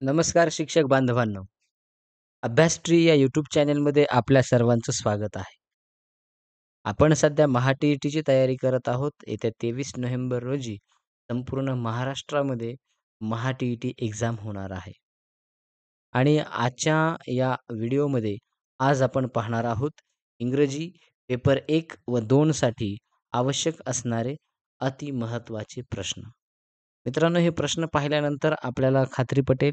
नमस्कार शिक्षक बांधवांनो. अभ्यास ट्री या यूट्यूब चॅनलमध्ये आपल्या सर्वांचं स्वागत आहे. आपण सध्या टी-ई-टीची तयारी करत आहोत. येत्या 23 नोव्हेंबर रोजी संपूर्ण महाराष्ट्रामध्ये टी-ई-टी एक्झाम होणार आहे. आणि आजच्या या व्हिडिओमध्ये आज आपण पाहणार आहोत इंग्रजी पेपर 1 व 2 साठी आवश्यक असणारे अतिमहत्त्वाचे प्रश्न. मित्रांनो, हे प्रश्न पाहिल्यानंतर आपल्याला खात्री पटेल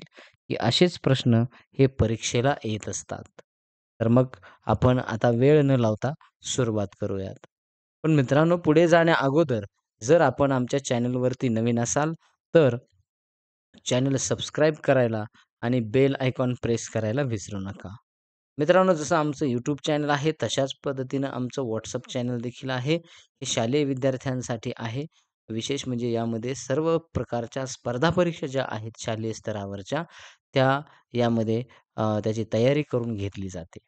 की असेच प्रश्न हे परीक्षेला येत असतात. तर मग आपण आता वेळ न लावता सुरुवात करूयात. पण मित्रांनो, पुढे जाण्या अगोदर जर आपण आमच्या चॅनलवरती नवीन असाल तर चॅनल सबस्क्राईब करायला आणि बेल आयकॉन प्रेस करायला विसरू नका. मित्रांनो, जसं आमचं यूट्यूब चॅनल आहे तशाच पद्धतीनं आमचं WhatsApp चॅनल देखील आहे. हे शालेय विद्यार्थ्यांसाठी आहे. विशेष म्हणजे यामध्ये सर्व प्रकारच्या स्पर्धा परीक्षा ज्या आहेत शालेय स्तरावरच्या, त्या यामध्ये त्याची तयारी करून घेतली जाते.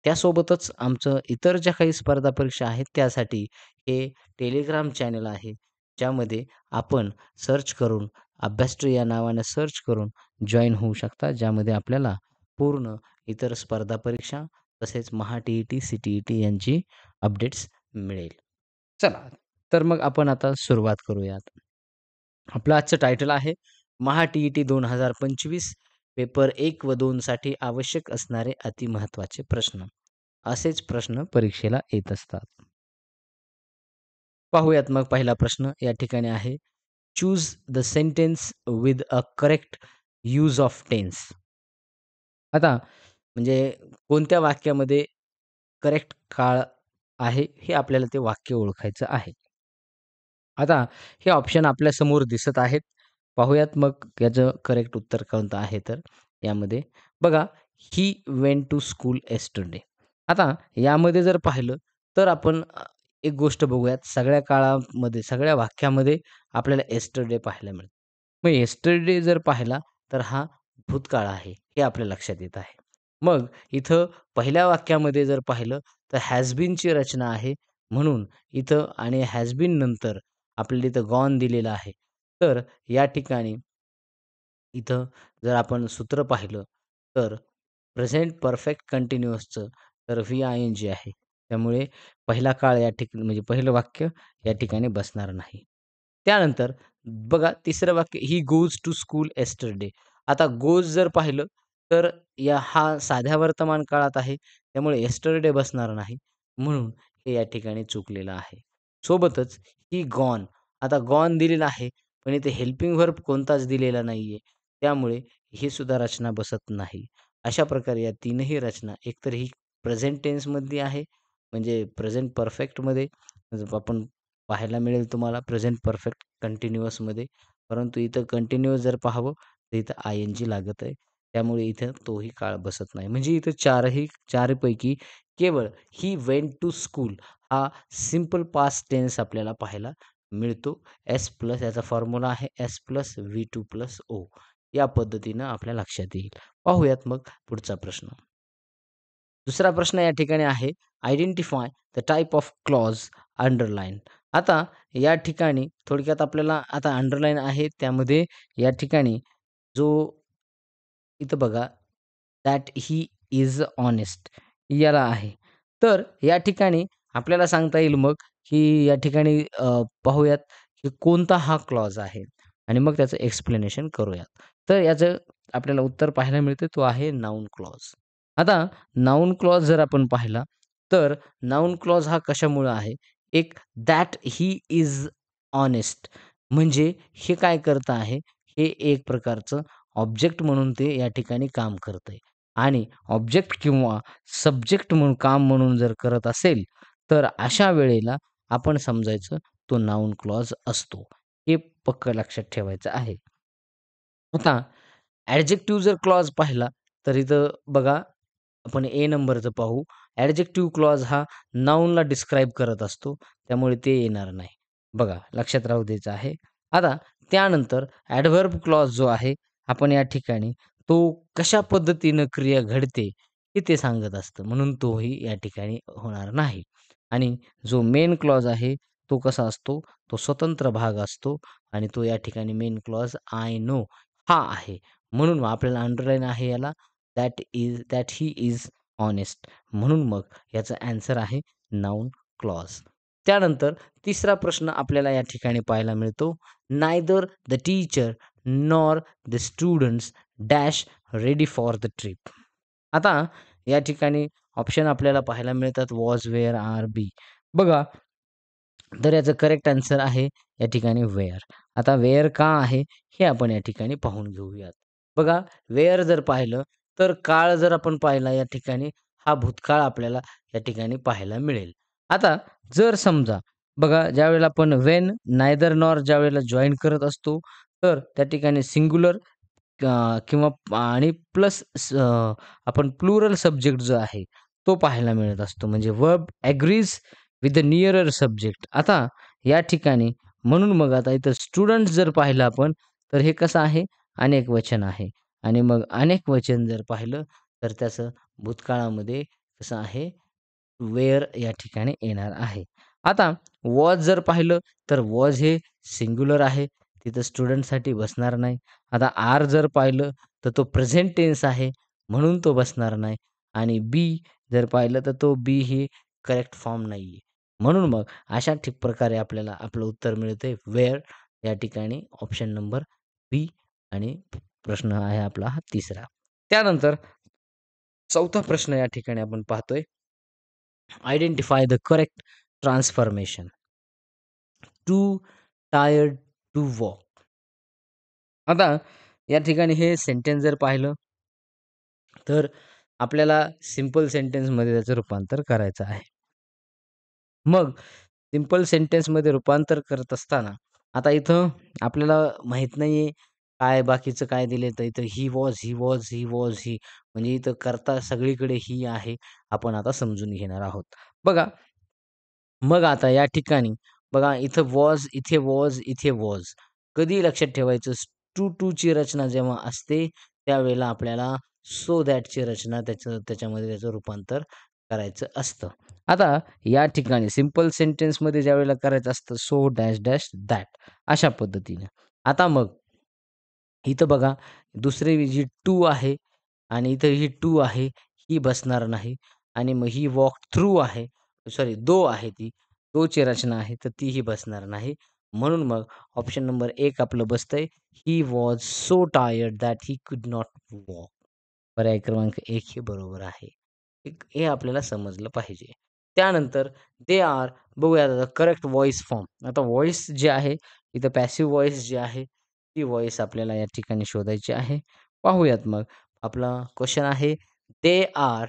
त्यासोबतच आमचं इतर ज्या काही स्पर्धा परीक्षा आहेत त्यासाठी हे टेलिग्राम चॅनल आहे, ज्यामध्ये आपण सर्च करून अभ्यासट्री या नावाने सर्च करून जॉइन होऊ शकता. ज्यामध्ये आपल्याला पूर्ण इतर स्पर्धा परीक्षा तसेच टी-ई-टी, सी-टी-ई-टी यांची अपडेट्स मिळेल. चला, तर मग आपण आता सुरुवात करूयात. आपलं आजचं टायटल आहे टी-ई-टी 2025 पेपर 1 व 2 साठी आवश्यक असणारे अतिमहत्त्वाचे प्रश्न. असेच प्रश्न परीक्षेला येत असतात. पाहूयात मग पहिला प्रश्न या ठिकाणी आहे. Choose the sentence with a correct use of tense. आता म्हणजे कोणत्या वाक्यामध्ये करेक्ट काळ आहे हे आपल्याला ते वाक्य ओळखायचं आहे. आता हे ऑप्शन आपल्या समोर दिसत आहेत. पाहूयात मग याचं करेक्ट उत्तर कोणतं आहे तर यामध्ये बघा, he went to school yesterday. आता यामध्ये जर पाहिलं तर आपण एक गोष्ट बघूयात, सगळ्या काळामध्ये सगळ्या वाक्यामध्ये आपल्याला येस्टरडे पाहायला मिळतं. मग येस्टरडे जर पाहिला तर हा भूतकाळ आहे हे आपल्या लक्षात येत आहे. मग इथं पहिल्या वाक्यामध्ये जर पाहिलं तर हॅज बीनची रचना आहे, म्हणून इथं आणि हॅज बीन नंतर आपल्याला इथं गॉन दिलेलं आहे. तर या ठिकाणी इथं जर आपण सूत्र पाहिलं तर प्रेझेंट परफेक्ट कंटिन्यूअसचं तर व्ही-आय-एन-जी आहे. त्यामुळे पहिला काळ या ठिकाणी म्हणजे पहिलं वाक्य या ठिकाणी बसणार नाही. त्यानंतर बघा तिसरं वाक्य, he goes to school yesterday. आता गोज जर पाहिलं तर हा साध्या वर्तमान काळात आहे. त्यामुळे येस्टरडे बसणार नाही. म्हणून हे या ठिकाणी चुकलेलं आहे. सोबतच ही गॉन. आता गॉन दिलेलं आहे, पण इथे हेल्पिंग व्हर्ब कोणताच दिलेला नाहीये. त्यामुळे ही सुद्धा रचना बसत नाही. अशा प्रकारे या तीनही रचना एकतर ही प्रेझेंट टेन्समधली आहे, म्हणजे प्रेझेंट परफेक्टमध्ये आपण पाहायला मिळेल तुम्हाला प्रेझेंट परफेक्ट कंटिन्यूअसमध्ये. परंतु इथं कंटिन्यूअस जर पाहावं तर इथं आय-एन-जी लागत आहे. त्यामुळे इथं तोही काळ बसत नाही. म्हणजे इथं चारपैकी केवळ ही वेंट टू स्कूल हा सिंपल पास्ट टेन्स आपल्याला पाहायला मिळतो. एस प्लस याचा फॉर्म्युला आहे S plus V two plus O. या पद्धतीनं आपल्या लक्षात येईल. पाहूयात मग पुढचा प्रश्न. दुसरा प्रश्न या ठिकाणी आहे, identify the type of clause underline. आता या ठिकाणी थोडक्यात आपल्याला आता अंडरलाईन आहे त्यामध्ये या ठिकाणी जो इथं बघा, दॅट ही इज ऑनेस्ट याला आहे. तर या ठिकाणी आपल्याला सांगता येईल मग, की या ठिकाणी पाहूयात की कोणता हा क्लॉज आहे आणि मग त्याचं एक्सप्लेनेशन करूयात. तर याचं आपल्याला उत्तर पाहायला मिळते तो आहे नाउन क्लॉज. आता नाउन क्लॉज जर आपण पाहिला, तर नाउन क्लॉज हा कशामुळं आहे? एक दॅट ही इज ऑनेस्ट म्हणजे हे काय करतं आहे, हे एक प्रकारचं ऑब्जेक्ट म्हणून ते या ठिकाणी काम करतंय आणि ऑब्जेक्ट किंवा सब्जेक्ट म्हणून काम म्हणून जर करत असेल, तर अशा वेळेला आपण समजायचं तो नाउन क्लॉज असतो. हे पक्कं लक्षात ठेवायचं आहे. आता ॲडजेक्टिव्ह जर क्लॉज पाहिला, तर इथं बघा आपण ए नंबरचं पाहू. ॲडजेक्टिव्ह क्लॉज हा नाउनला डिस्क्राईब करत असतो. त्यामुळे ते येणार नाही. बघा लक्षात राहू द्यायचं आहे. आता त्यानंतर ॲडव्हर्ब क्लॉज जो आहे, आपण या ठिकाणी तो कशा पद्धतीनं क्रिया घडते, हे ते सांगत असतं. म्हणून तोही या ठिकाणी होणार नाही. आणि जो मेन क्लॉज आहे, तो कसा असतो? तो स्वतंत्र भाग असतो आणि तो या ठिकाणी मेन क्लॉज आय नो हा आहे. म्हणून मग आपल्याला अंडरलाईन आहे याला दॅट ही इज हॉनेस्ट. म्हणून मग याचा ॲन्सर आहे नाउन क्लॉज. त्यानंतर तिसरा प्रश्न आपल्याला या ठिकाणी पाहायला मिळतो. Neither the teacher nor the students dash ready for the trip. आता या ठिकाणी ऑप्शन आपल्याला पाहायला मिळतात वॉज, वेअर, आर, बी. बघा, तर याचं करेक्ट आन्सर आहे या ठिकाणी वेअर. आता वेअर का आहे हे आपण या ठिकाणी पाहून घेऊयात. बघा, वेअर जर पाहिलं तर काळ जर आपण पाहिला या ठिकाणी हा भूतकाळ आपल्याला या ठिकाणी पाहायला मिळेल. आता जर समजा बघा ज्यावेळेला आपण वेन, नायदर नॉर ज्यावेळेला जॉइन करत असतो तर त्या ठिकाणी सिंग्युलर किंवा आणि प्लस आपण प्लुरल सब्जेक्ट जो आहे तो पाहायला मिळत असतो. म्हणजे verb agrees with the nearer subject. आता या ठिकाणी म्हणून मग आता इथं स्टुडंट्स जर पाहिलं आपण तर हे कसं आहे? अनेक वचन आहे आणि मग अनेक वचन जर पाहिलं तर त्याचं भूतकाळामध्ये कसं आहे? वेअर या ठिकाणी येणार आहे. आता वॉज जर पाहिलं तर वॉज हे सिंग्युलर आहे. तिथं स्टुडंटसाठी बसणार नाही. आता आर जर पाहिलं तर तो प्रेझेंट टेन्स आहे म्हणून तो बसणार नाही आणि बी जर पाहिलं तर तो बी ही करेक्ट फॉर्म नाहीये. म्हणून मग अशा प्रकारे आपल्याला आपलं उत्तर मिळतंय वेअर या ठिकाणी ऑप्शन नंबर बी आणि प्रश्न आहे आपला हा तिसरा. त्यानंतर चौथा प्रश्न या ठिकाणी आपण पाहतोय. Identify the correct transformation. Too tired to walk. आता या ठिकाणी हे सेंटेन्स जर पाहिलं तर आपल्याला सिंपल सेंटेन्समध्ये त्याचं रूपांतर करायचं आहे. मग सिंपल सेंटेन्समध्ये रूपांतर करत असताना आता इथं आपल्याला माहीत नाहीये काय बाकीचं काय दिलंय, तर इथं he was, he was, he was, ही म्हणजे इथं करता सगळीकडे ही आहे. आपण आता समजून घेणार आहोत. बघा, मग आता या ठिकाणी बघा इथं वॉज, इथे वॉज, इथे वॉज. कधी लक्षात ठेवायचं टू ची रचना जेव्हा असते त्यावेळेला आपल्याला सो दॅटची रचना त्याच्यामध्ये त्याचं रूपांतर करायचं असतं. आता या ठिकाणी सिंपल सेंटेन्समध्ये ज्यावेळेला करायचं असतं सो डॅश डॅश दॅट अशा पद्धतीने. आता मग इथं बघा दुसरी जी टू आहे आणि इथं ही टू आहे, ही बसणार नाही आणि मग ही वॉक थ्रू आहे, सॉरी दो आहे ती. दोची रचना आहे तर तीही बसणार नाही. म्हणून मग ऑप्शन नंबर 1 आपलं बसतंय. He was so tired that he could not walk. पर्याय क्रमांक 1 हे बरोबर आहे. हे आपल्याला समजलं पाहिजे. त्यानंतर दे आर बघूयात आता करेक्ट व्हॉईस फॉर्म. आता व्हॉईस जे आहे, इथं पॅसिव्ह व्हॉईस जी आहे, ती व्हॉईस आपल्याला या ठिकाणी शोधायची आहे. पाहूयात मग. आपला क्वेशन आहे, they are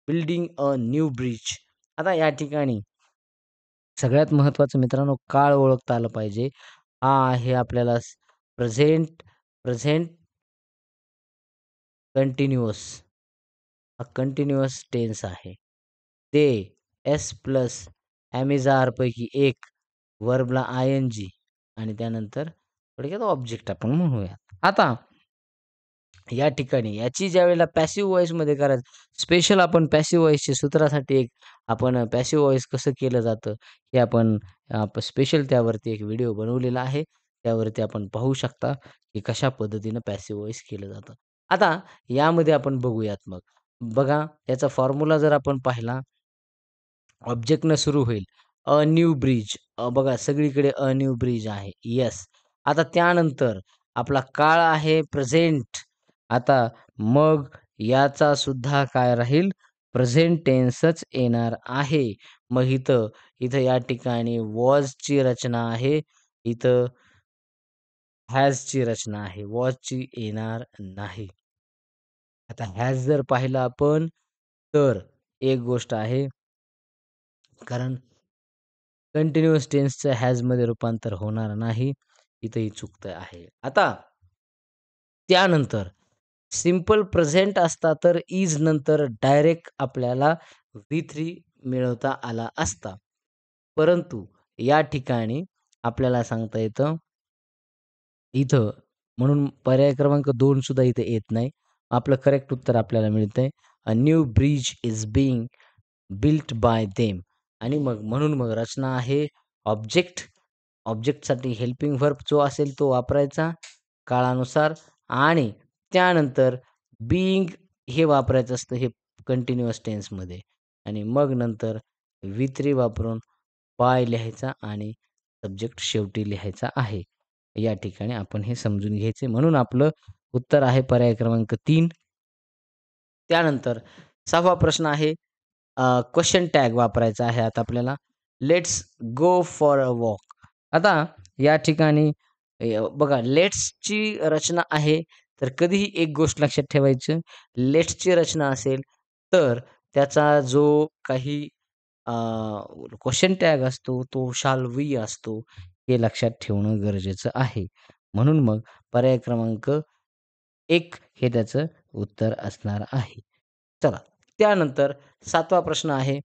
building a new bridge. आता या ठिकाणी सगळ्यात महत्त्वाचं मित्रांनो काळ ओळखता आलं पाहिजे. हा आहे आपल्याला प्रेझेंट प्रेझेंट कंटिन्युअस. हा कंटिन्युअस टेन्स आहे. ते एस प्लस ॲमेझार पैकी एक वर्बला आय-एन-जी आणि त्यानंतर थोडक्यात ऑब्जेक्ट आपण म्हणूया. आता या ठिकाणी याची ज्यावेळेला पॅसिव्ह व्हॉईसमध्ये करायचं स्पेशल आपण पॅसिव्ह व्हॉईसच्या सूत्रासाठी एक आपण पॅसिव्ह व्हॉईस कसं केलं जातं हे आपण स्पेशल त्यावरती एक व्हिडिओ बनवलेला आहे. त्यावरती आपण पाहू शकता, की कशा पद्धतीनं पॅसिव्ह व्हॉईस केलं जातं. आता यामध्ये आपण बघूयात मग. बघा याचा फॉर्म्युला जर आपण पाहिला ऑब्जेक्टनं सुरू होईल. A new bridge. बघा सगळीकडे अ न्यू ब्रिज आहे. येस. आता त्यानंतर आपला काळ आहे प्रेझेंट. आता मग याचा सुद्धा काय राहील? प्रेझेंट टेन्सच येणार आहे. मग इथं इथं या ठिकाणी वॉजची रचना आहे. इथं हॅजची रचना आहे. वॉजची येणार नाही. आता हॅज जर पाहिलं आपण तर एक गोष्ट आहे कारण कंटिन्युअस टेन्सचं हॅजमध्ये रूपांतर होणार नाही. इथंही चुकतं आहे. आता त्यानंतर सिंपल प्रेझेंट असता तर इज नंतर डायरेक्ट आपल्याला व्ही3 मिळवता आला असता. परंतु या ठिकाणी आपल्याला सांगता येतं इथं म्हणून पर्याय क्रमांक 2 सुद्धा इथे येत नाही. आपलं करेक्ट उत्तर आपल्याला मिळतंय. A new bridge is being built by them आणि मग म्हणून मग रचना आहे ऑब्जेक्ट, ऑब्जेक्टसाठी हेल्पिंग व्हर्ब जो असेल तो वापरायचा काळानुसार आणि त्यानंतर बीइंग हे वापरायचं असतं हे कंटिन्युअस टेन्समध्ये आणि मग नंतर व्ही3 वापरून बाय लिहायचा आणि सब्जेक्ट शेवटी लिहायचा आहे. या ठिकाणी आपण हे समजून घ्यायचे म्हणून आपलं उत्तर आहे पर्याय क्रमांक 3. त्यानंतर 6वा प्रश्न आहे क्वेशन टॅग वापरायचा आहे आता आपल्याला. Let's go for a walk. आता या ठिकाणी बघा लेट्सची रचना आहे तर कधीही एक गोष्ट लक्षात ठेवायचं. लेट्सची रचना असेल तर त्याचा जो काही क्वेशन टॅग असतो तो शाल वी असतो. हे लक्षात ठेवणं गरजेचं आहे. म्हणून मग पर्याय क्रमांक 1 हे त्याचं उत्तर असणार आहे. चला त्यानंतर 7वा प्रश्न आहे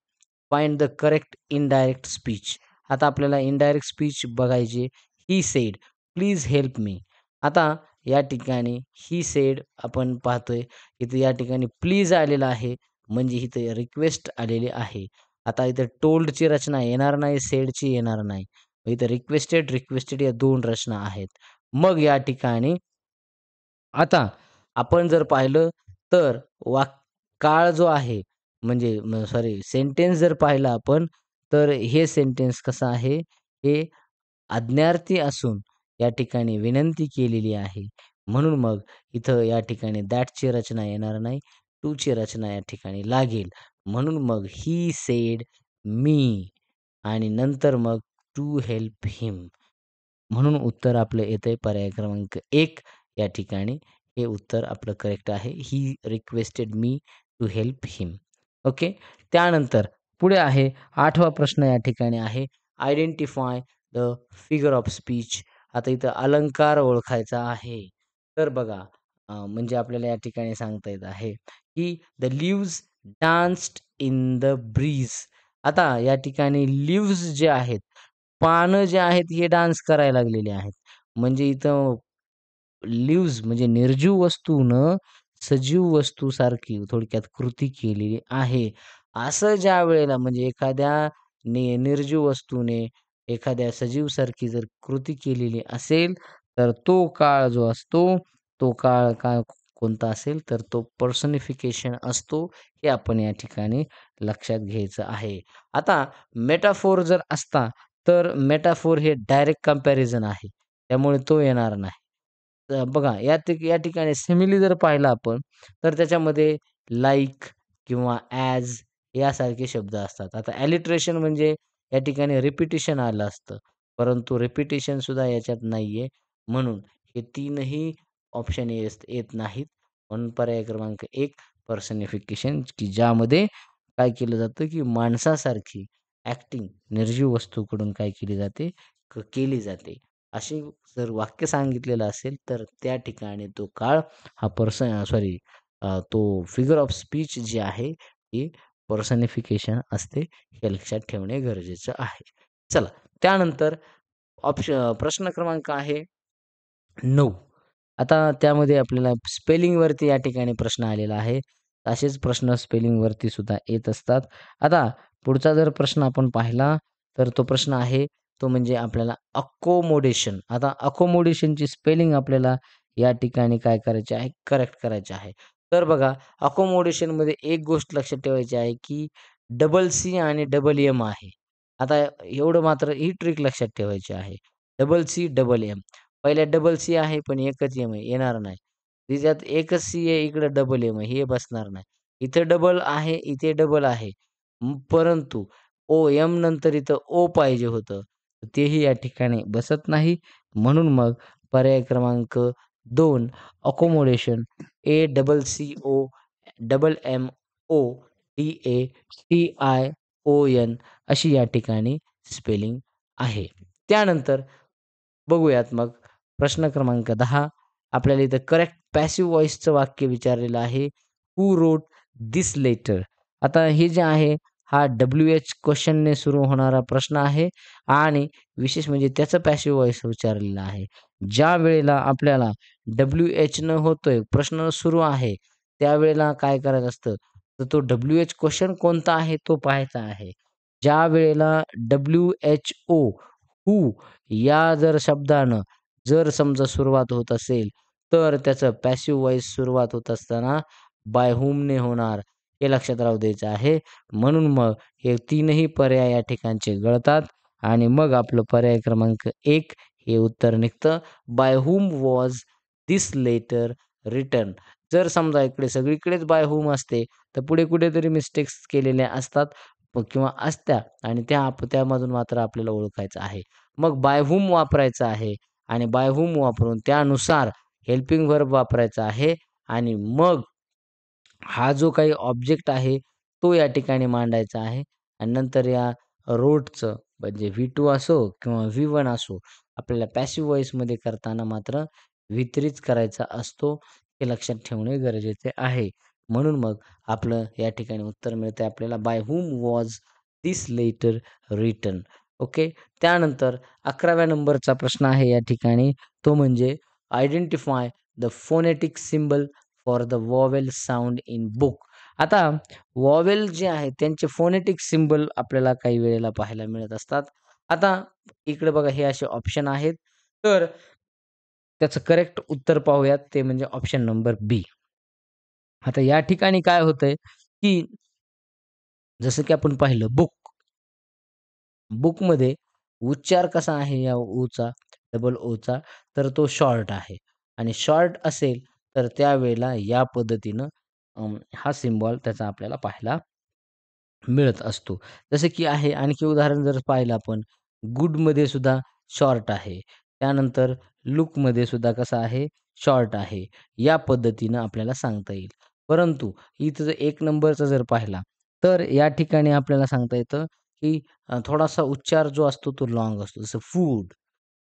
find the correct indirect speech. आता आपल्याला इनडायरेक्ट स्पीच बघायचे. He said, please help me. आता या ठिकाणी ही सेड आपण पाहतोय इथं या ठिकाणी प्लीज आलेलं आहे म्हणजे इथं रिक्वेस्ट आलेली आहे. आता इथं टोल्डची रचना येणार नाही, सेडची येणार नाही. इथं रिक्वेस्टेड या 2 रचना आहेत. मग या ठिकाणी आता आपण जर पाहिलं तर काळ जो आहे म्हणजे सॉरी सेंटेन्स जर पाहिला आपण तर हे सेंटेन्स कसं आहे हे आज्ञार्थी असून या ठिकाणी विनंती केलेली आहे. म्हणून मग इथं या ठिकाणी दॅटची रचना येणार नाही. टूची रचना या ठिकाणी लागेल. म्हणून मग ही सेड मी आणि नंतर मग टू हेल्प हिम. म्हणून उत्तर आपलं येतंय पर्याय क्रमांक 1 या ठिकाणी. हे उत्तर आपलं करेक्ट आहे. He requested me to help him. Okay. त्यानंतर पुढे आहे 8वा प्रश्न या ठिकाणी आहे identify the figure of speech. आता इथं अलंकार ओळखायचा आहे. तर बघा म्हणजे आपल्याला या ठिकाणी सांगता येत आहे, की the leaves danced in the breeze. आता या ठिकाणी लीव्हज जे आहेत, पानं जे आहेत हे डान्स करायला लागलेले आहेत. म्हणजे इथं लिव्हज म्हणजे निर्जीव वस्तूनं सजीव वस्तूसारखी थोडक्यात कृती केलेली आहे. असं ज्यावेळेला म्हणजे एखाद्या निर्जीव वस्तूने एखाद्या सजीवसारखी जर कृती केलेली असेल, तर तो काळ जो असतो, तो काळ कोणता असेल, तर तो पर्सनिफिकेशन असतो. हे आपण या ठिकाणी लक्षात घ्यायचं आहे. आता मेटाफोर जर असता, तर मेटाफोर हे डायरेक्ट कंपॅरिझन आहे. त्यामुळे तो येणार नाही. बघा या ठिकाणी सिमिली जर पाहिला आपण, तर त्याच्यामध्ये लाइक किंवा ॲज यासारखे शब्द असतात. आता ॲलिट्रेशन म्हणजे या ठिकाणी रिपिटिशन आलं असतं. परंतु रिपिटिशन सुद्धा याच्यात नाहीये. म्हणून हे 3ही ऑप्शन येत नाहीत. म्हणून पर्याय क्रमांक 1 पर्सनिफिकेशन की ज्यामध्ये काय केलं जातं, की माणसासारखी ॲक्टिंग निर्जीव वस्तूकडून काय केली जाते, केली जाते. अशी जर वाक्य सांगितलेलं असेल, तर त्या ठिकाणी तो काळ हा तो फिगर ऑफ स्पीच जी आहे, ही पर्सनिफिकेशन असते. हे लक्षात ठेवणे गरजेचं आहे. चला त्यानंतर प्रश्न क्रमांक आहे 9. आता त्यामध्ये आपल्याला स्पेलिंगवरती या ठिकाणी प्रश्न आलेला आहे. असेच प्रश्न स्पेलिंगवरती सुद्धा येत असतात. आता पुढचा जर प्रश्न आपण पाहिला, तर तो प्रश्न आहे तो म्हणजे आपल्याला अकोमोडेशन. आता अकोमोडेशनची स्पेलिंग आपल्याला या ठिकाणी काय करायची आहे, करेक्ट करायची आहे. तर बघा अकोमोडेशनमध्ये एक गोष्ट लक्षात ठेवायची आहे, की डबल सी आणि डबल एम आहे. आता एवढं मात्र ही ट्रिक लक्षात ठेवायची आहे. Double C, double M. पहिल्यात डबल सी आहे, पण एकच एम आहे, येणार नाही. तिच्यात एकच सी आहे, इकडं डबल एम आहे, हे बसणार नाही. इथं डबल आहे, इथे डबल आहे. परंतु एम नंतर इथं ओ पाहिजे होतं. तेही या ठिकाणी बसत नाही. म्हणून मग पर्याय क्रमांक 2 accommodation ACCO double MO DATION अशी या ठिकाणी स्पेलिंग आहे. त्यानंतर बघूयात मग प्रश्न क्रमांक 10 आपल्याला इथं करेक्ट पॅसिव्ह व्हॉईसचं वाक्य विचारलेलं आहे. Who wrote this letter? आता हे जे आहे हा WH क्वेशनने सुरू होणारा प्रश्न आहे आणि विशेष म्हणजे त्याचं पॅसिव्ह व्हॉईस विचारलेलं आहे. ज्या वेळेला आपल्याला WH न होतोय, प्रश्न सुरू आहे, त्यावेळेला काय करायचं असतं, तर तो WH क्वेशन कोणता आहे तो पाहायचा आहे. ज्या वेळेला WHO हू या जर शब्दानं जर समजा सुरुवात होत असेल, तर त्याचं पॅसिव्ह व्हॉईस सुरुवात होत असताना बाय whomने होणार, हे लक्षात राहू द्यायचं आहे. म्हणून मग हे तीनही पर्याय या ठिकाणचे गळतात आणि मग आपलं पर्याय क्रमांक 1 हे उत्तर निघतं. By whom was this letter written. जर समजा इकडे सगळीकडेच बाय whom असते, तर पुढे कुठेतरी मिस्टेक्स केलेल्या असतात किंवा असत्या आणि त्यामधून मात्र आपल्याला ओळखायचं आहे. मग बाय whom वापरायचं आहे आणि बाय whom वापरून त्यानुसार हेल्पिंग व्हर्ब वापरायचा आहे आणि मग हा जो काही ऑब्जेक्ट आहे, तो या ठिकाणी मांडायचा आहे आणि नंतर या रोडचं म्हणजे व्ही2 असो किंवा व्ही1 असो, आपल्याला पॅसिव्ह व्हॉईसमध्ये करताना मात्र व्ही3च करायचा असतो. हे लक्षात ठेवणे गरजेचे आहे. म्हणून मग आपलं या ठिकाणी उत्तर मिळतंय आपल्याला by whom was this letter written. Okay. त्यानंतर 11व्या नंबरचा प्रश्न आहे या ठिकाणी, तो म्हणजे identify the phonetic symbol for the vowel sound in book. आता वॉवेल जे आहेत त्यांचे फोनेटिक सिम्बॉल आपल्याला काही वेळेला पाहायला मिळत असतात. आता इकडे बघा हे असे ऑप्शन आहेत. तर त्याचं करेक्ट उत्तर पाहूयात ते म्हणजे ऑप्शन नंबर बी. आता या ठिकाणी काय होतंय, की जसं की आपण पाहिलं बुकमध्ये उच्चार कसा आहे या ओचा, डबल ओचा, तर तो शॉर्ट आहे आणि शॉर्ट असेल तर त्यावेळेला या पद्धतीनं हा सिम्बॉल त्याचा आपल्याला पाहायला मिळत असतो. जसं की आहे आणखी उदाहरण जर पाहिलं आपण गुडमध्ये सुद्धा शॉर्ट आहे. त्यानंतर लूकमध्ये सुद्धा कसा आहे शॉर्ट आहे. या पद्धतीनं आपल्याला सांगता येईल. परंतु इथं जर 1 नंबरचा जर पाहिला, तर या ठिकाणी आपल्याला सांगता येतं, की थोडासा उच्चार जो असतो तो लाँग असतो. जसं फूड,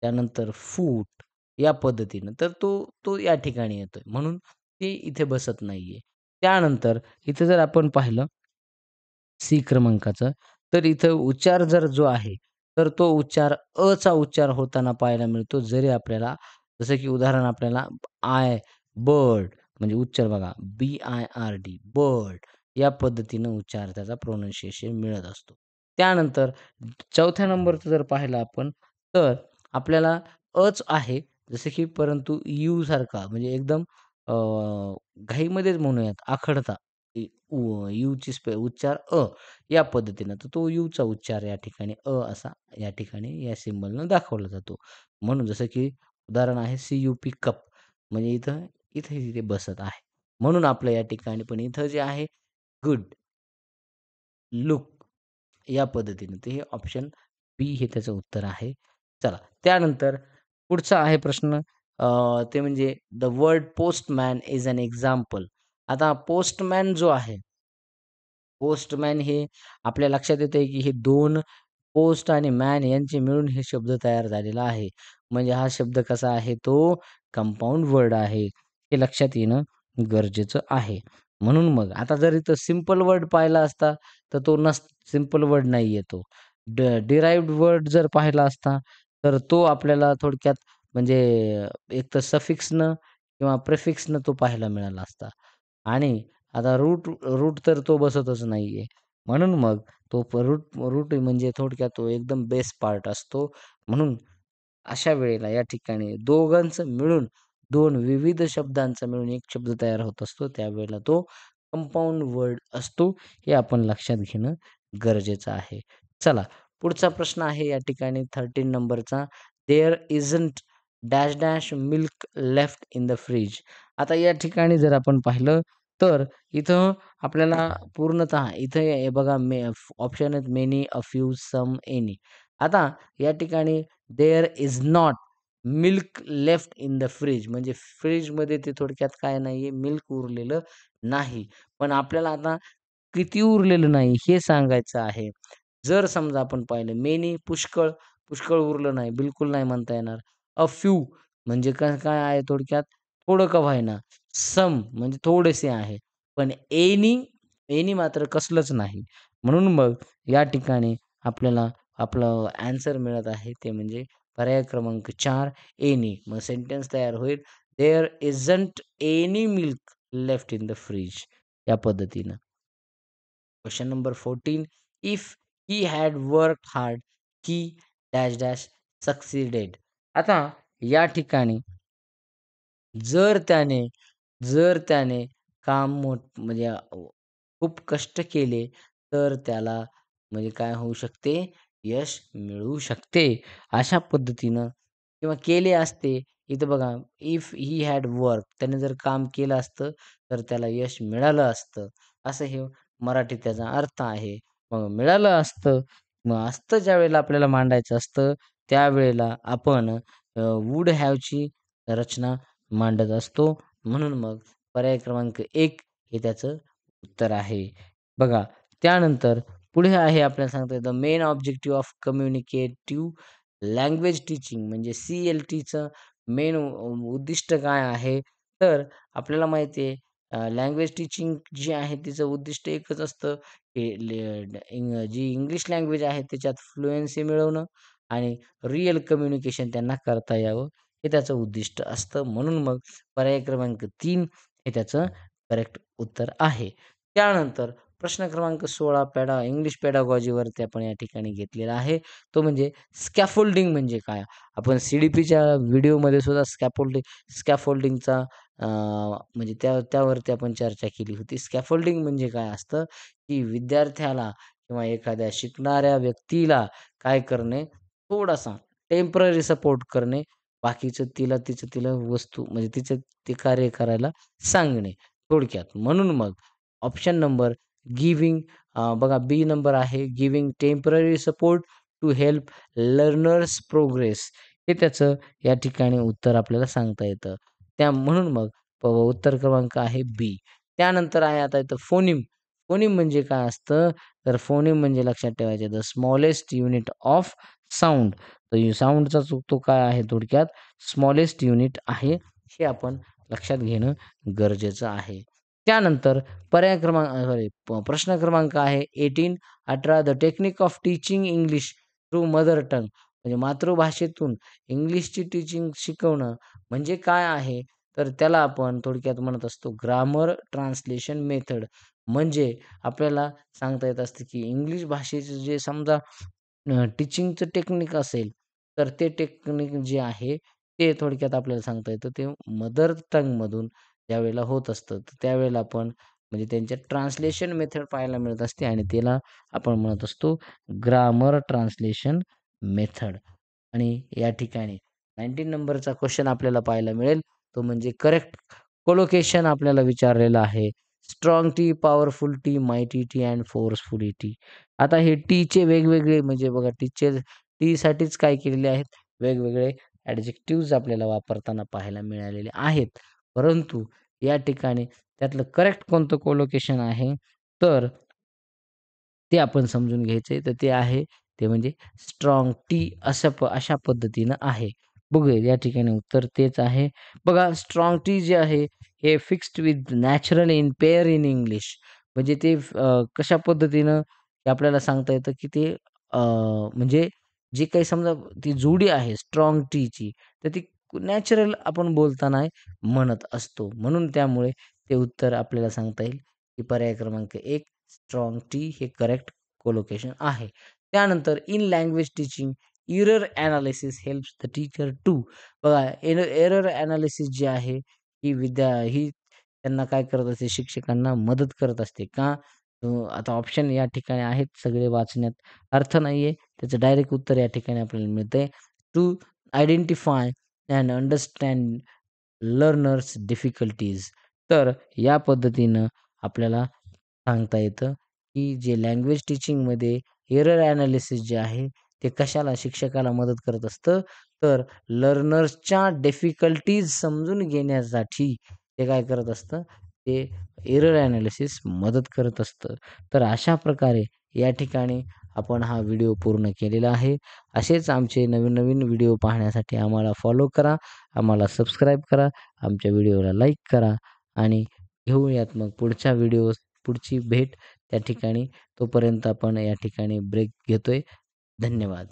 त्यानंतर फूट या पद्धतीनं. तर तो तो या ठिकाणी येतोय. म्हणून ते इथे बसत नाहीये. त्यानंतर इथे जर आपण पाहिलं सी क्रमांकाचं, तर इथं उच्चार जो आहे, तर तो उच्चार अचा उच्चार होताना पाहायला मिळतो. जरी आपल्याला जसं की उदाहरण आपल्याला आय, बर्ड म्हणजे उच्चार बघा B-I-R-D बर्ड या पद्धतीनं उच्चार त्याचा प्रोनन्शिएशन मिळत असतो. त्यानंतर 4थ्या नंबरचं जर पाहिलं आपण, तर आपल्याला अच आहे जसं की परंतु यू सारखा म्हणजे एकदम अ, घाईमध्येच म्हणूयात आखडता यूची उच्चार या पद्धतीनं. तर तो यूचा उच्चार या ठिकाणी असा या ठिकाणी या सिम्बॉलनं दाखवला जातो. म्हणून जसं की उदाहरण आहे सी-यू-पी कप म्हणजे इथं इथे तिथे बसत आहे. म्हणून आपलं या ठिकाणी पण इथं जे आहे गुड, लूक या पद्धतीने. तर हे ऑप्शन बी हे त्याचं उत्तर आहे. चला त्यानंतर पुढचा आहे प्रश्न ते म्हणजे the word postman is an example. आता पोस्टमॅन जो आहे पोस्टमॅन हे आपल्या लक्षात येतंय, की हे 2 पोस्ट आणि मॅन यांचे मिळून हे शब्द तयार झालेला आहे. म्हणजे हा शब्द कसा आहे तो कंपाऊंड वर्ड आहे. हे लक्षात येणं गरजेचं आहे. म्हणून मग आता जर इथं सिंपल वर्ड पाहिला असता, तर तो सिंपल वर्ड नाहीये तो. डिराइव्हड वर्ड जर पाहिला असता, तर तो आपल्याला थोडक्यात म्हणजे एक तर सफिक्सनं किंवा प्रिफिक्सनं तो पाहायला मिळाला असता. आणि आता रूट रूट तर तो बसतच नाहीये. म्हणून मग तो रूट रूट म्हणजे थोडक्यात तो एकदम बेस पार्ट असतो. म्हणून अशा वेळेला या ठिकाणी दोघांचं मिळून 2 विविध शब्दांचा मिळून एक शब्द तयार होत असतो. त्यावेळेला तो कंपाऊंड वर्ड असतो. हे आपण लक्षात घेणं गरजेचं आहे. चला पुढचा प्रश्न आहे या ठिकाणी 13 नंबरचा. There isn't dash dash milk left in the fridge. आता या ठिकाणी जर आपण पाहिलं तर इथं आपल्याला पूर्णतः इथं हे बघा ऑप्शन आहेत many, a few, some, any. आता या ठिकाणी there is not milk left in the fridge म्हणजे फ्रिजमध्ये ते थोडक्यात काय नाहीये मिल्क उरलेलं नाही. पण आपल्याला आता किती उरलेलं नाही हे सांगायचं आहे. जर समजा आपण पाहिलं मेनी पुष्कळ, पुष्कळ उरलं नाही, बिलकुल नाही म्हणता येणार. अ फ्यू म्हणजे काय आहे थोडक्यात थोडं का होईना. सम म्हणजे थोडेसे आहे. पण एनी मात्र कसलंच नाही. म्हणून मग या ठिकाणी आपल्याला आपलं ॲन्सर मिळत आहे ते म्हणजे पर्याय क्रमांक 4 एनी. मग सेंटन्स तयार होईल. There isn't any milk left in the fridge या पद्धतीनं. Question number 14 if he had worked hard, he dash dash succeeded. आता या ठिकाणी जर त्याने जर त्याने काम म्हणजे खूप कष्ट केले, तर त्याला म्हणजे काय होऊ शकते, यश मिळू शकते. अशा पद्धतीनं किंवा केले असते. इथं बघा, इफ ही हॅड वर्क, त्याने जर काम केलं असतं, तर त्याला यश मिळालं असतं. असं हे मराठीत त्याचा अर्थ आहे. मग मिळालं असतं, मग असतं ज्यावेळेला आपल्याला मांडायचं असतं, त्यावेळेला आपण वुड हॅवची रचना मांडत असतो. म्हणून मग पर्याय क्रमांक 1 हे त्याचं उत्तर आहे. बघा, त्यानंतर पुढे आहे आपल्याला सांगता येतं main objective of communicative language teaching म्हणजे CLTचं मेन उद्दिष्ट काय आहे? तर आपल्याला माहिती आहे लँग्वेज टीचिंग जी आहे तिचं उद्दिष्ट एकच असतं, की जी इंग्लिश लँग्वेज आहे त्याच्यात फ्लुएन्सी मिळवणं आणि रिअल कम्युनिकेशन त्यांना करता यावं, हे त्याचं उद्दिष्ट असतं. म्हणून मग पर्याय क्रमांक 3 हे त्याचं करेक्ट उत्तर आहे. त्यानंतर प्रश्न क्रमांक 16 इंग्लिश पेडागॉजीवरती आपण या ठिकाणी घेतलेला आहे. तो म्हणजे स्कॅफोल्डिंग म्हणजे काय? आपण CDPच्या व्हिडिओमध्ये सुद्धा स्कॅफोल्डिंगचा म्हणजे त्यावरती आपण चर्चा केली होती. स्कॅफोल्डिंग म्हणजे काय असतं, की विद्यार्थ्याला किंवा एखाद्या शिकणाऱ्या व्यक्तीला काय करणे, थोडासा टेम्पररी सपोर्ट करणे, बाकीचं तिला वस्तू म्हणजे तिचं ते कार्य करायला सांगणे थोडक्यात. म्हणून मग ऑप्शन नंबर गिव्हिंग बघा बी नंबर आहे giving temporary support to help learners progress. हे त्याचं या ठिकाणी उत्तर आपल्याला सांगता येतं. म्हणून मग उत्तर क्रमांक आहे बी. त्यानंतर आहे आता इथं फोनिम. फोनिम म्हणजे काय असतं? तर फोनिम म्हणजे लक्षात ठेवायचे the smallest unit of sound. तर साउंडचा तो काय आहे थोडक्यात स्मॉलेस्ट युनिट आहे. हे आपण लक्षात घेणं गरजेचं आहे. त्यानंतर पर्याय क्रमांक सॉरी प्रश्न क्रमांक आहे 18 the technique of teaching English through mother tongue म्हणजे मातृभाषेतून इंग्लिशची टीचिंग शिकवणं म्हणजे काय आहे? तर त्याला आपण थोडक्यात म्हणत असतो ग्रामर ट्रान्सलेशन मेथड. म्हणजे आपल्याला सांगता येत असतं, की इंग्लिश भाषेचं जे समजा टीचिंगचं टेक्निक असेल, तर ते टेक्निक जे आहे, ते थोडक्यात आपल्याला सांगता येतं. ते मदर टंगमधून ज्यावेळेला होत असतं, तर त्यावेळेला आपण म्हणजे त्यांच्या ट्रान्सलेशन मेथड पाहायला मिळत असते आणि त्याला आपण म्हणत असतो ग्रामर ट्रान्सलेशन मेथड. आणि या ठिकाणी 19 नंबरचा क्वेश्चन आपल्याला पाहायला मिळेल. तो म्हणजे करेक्ट कोलोकेशन आपल्याला विचारलेला आहे. Strong T, powerful T, mighty T and forcefully T. आता हे टीचे वेगवेगळे म्हणजे बघा टीसाठीच काय केलेले आहेत, वेगवेगळे ॲडजेक्टिव्हज आपल्याला वापरताना पाहायला मिळालेले आहेत. परंतु या ठिकाणी त्यातलं करेक्ट कोणतं कोलोकेशन आहे, तर ते आपण समजून घ्यायचंय. तर ते आहे, ते म्हणजे स्ट्राँग टी अशा पद्धतीनं आहे. बघूया या ठिकाणी उत्तर तेच आहे. बघा स्ट्राँग टी जे आहे, हे fixed with natural in pair in English म्हणजे ते कशा पद्धतीनं हे आपल्याला सांगता येतं, की ते म्हणजे जे काही समजा ती जोडी आहे स्ट्राँग टीची, तर ती नॅचरल आपण बोलताना म्हणत असतो. म्हणून त्यामुळे ते उत्तर आपल्याला सांगता येईल, की पर्याय क्रमांक 1 स्ट्राँग टी हे करेक्ट कोलोकेशन आहे. त्यानंतर in language teaching error analysis helps the teacher to बघा एरर एनालिसिस जे आहे ही त्यांना काय करत असते शिक्षकांना मदत करत असते का? आता ऑप्शन या ठिकाणी आहेत सगळे वाचण्यात अर्थ नाहीये. त्याचं डायरेक्ट उत्तर या ठिकाणी आपल्याला मिळतंय. To identify and understand learners difficulties. तर या पद्धतीनं आपल्याला सांगता येतं, की जे लँग्वेज टीचिंगमध्ये एरर एनालिसिस जे आहे, ते कशाला शिक्षकाला मदत करत असतं, तर लर्नर्सच्या डिफिकल्टीज समजून घेण्यासाठी ते काय करत असतं, ते एरर एनालिसिस मदत करत असतं. तर अशा प्रकारे या ठिकाणी आपण हा व्हिडिओ पूर्ण केलेला आहे. असेच आमचे नवीन-नवीन व्हिडिओ पाहण्यासाठी आम्हाला फॉलो करा, आम्हाला सबस्क्राईब करा, आमच्या व्हिडिओला लाईक करा आणि घेऊयात मग पुढची भेट त्या ठिकाणी. तोपर्यंत आपण या ठिकाणी ब्रेक घेतोय. धन्यवाद.